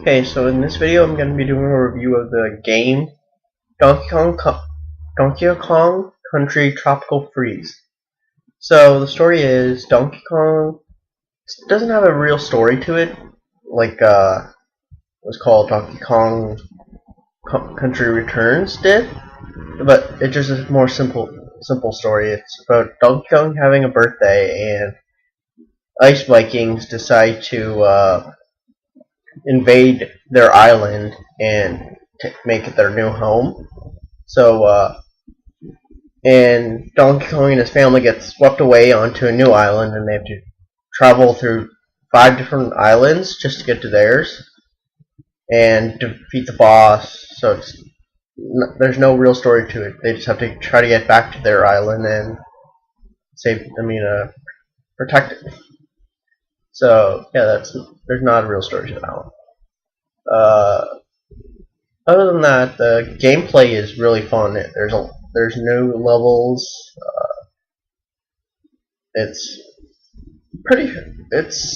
Okay, so in this video I'm going to be doing a review of the game Donkey Kong Country Tropical Freeze. So the story is Donkey Kong doesn't have a real story to it, like what's called Donkey Kong Country Returns did, but it's just a more simple story. It's about Donkey Kong having a birthday and Ice Vikings decide to invade their island and make it their new home. So, and Donkey Kong and his family get swept away onto a new island, and they have to travel through 5 different islands just to get to theirs and defeat the boss. So there's no real story to it. They just have to try to get back to their island and protect it. So yeah, there's not a real story to that one. Other than that, the gameplay is really fun. There's new levels. It's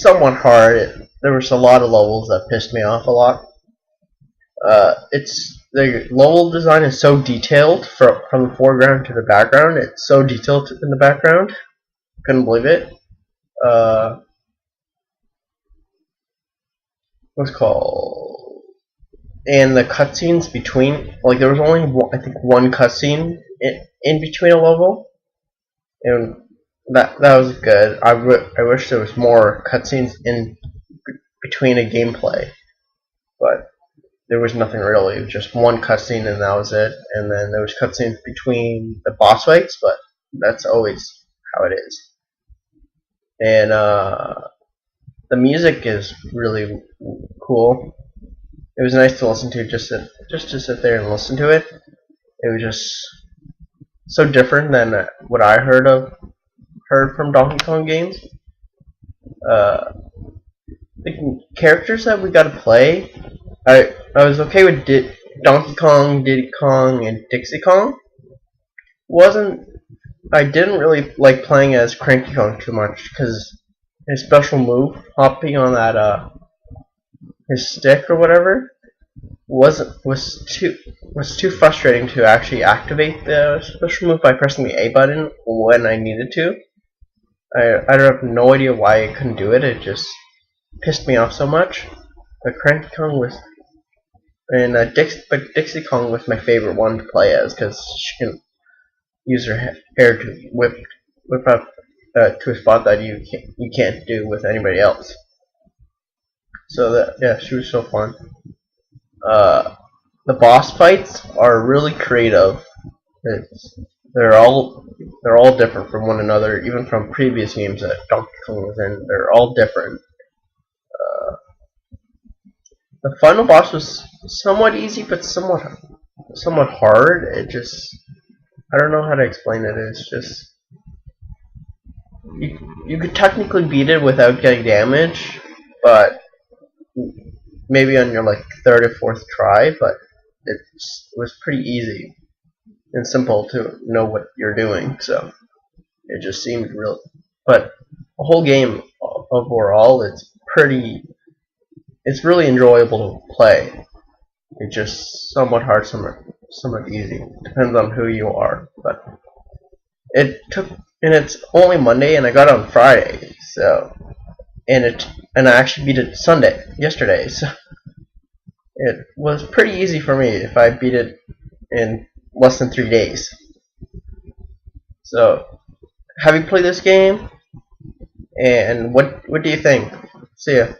somewhat hard. There was a lot of levels that pissed me off a lot. The level design is so detailed from the foreground to the background. It's so detailed in the background. Couldn't believe it. What's called? And the cutscenes between, like, there was only I think one cutscene in between a level, and that was good. I wish there was more cutscenes in between a gameplay, but there was nothing really. It was just one cutscene and that was it. And then there was cutscenes between the boss fights, but that's always how it is. And the music is really cool. It was nice to listen to, just to sit there and listen to it. It was just so different than what I heard from Donkey Kong games. The characters that we got to play, I was okay with Donkey Kong, Diddy Kong, and Dixie Kong. I didn't really like playing as Cranky Kong too much because his special move, hopping on that his stick or whatever, was too frustrating to actually activate the special move by pressing the A button when I needed to. I have no idea why I couldn't do it. It just pissed me off so much. But Cranky Kong was, and Dixie Kong was my favorite one to play as because she can use her hair to whip up to a spot that you can't do with anybody else. So yeah, she was so fun. The boss fights are really creative. They're all different from one another, even from previous games that Donkey Kong was in. They're all different. The final boss was somewhat easy, but somewhat hard. I don't know how to explain it. It's just you could technically beat it without getting damage, but maybe on your like 3rd or 4th try. But it was pretty easy and simple to know what you're doing. So it just seemed real. But the whole game overall, it's really enjoyable to play. It's just somewhat hard, somewhat easy. Depends on who you are. But and it's only Monday, and I got it on Friday. So, and I actually beat it yesterday. So it was pretty easy for me if I beat it in less than 3 days. So, have you played this game? And what do you think? See ya.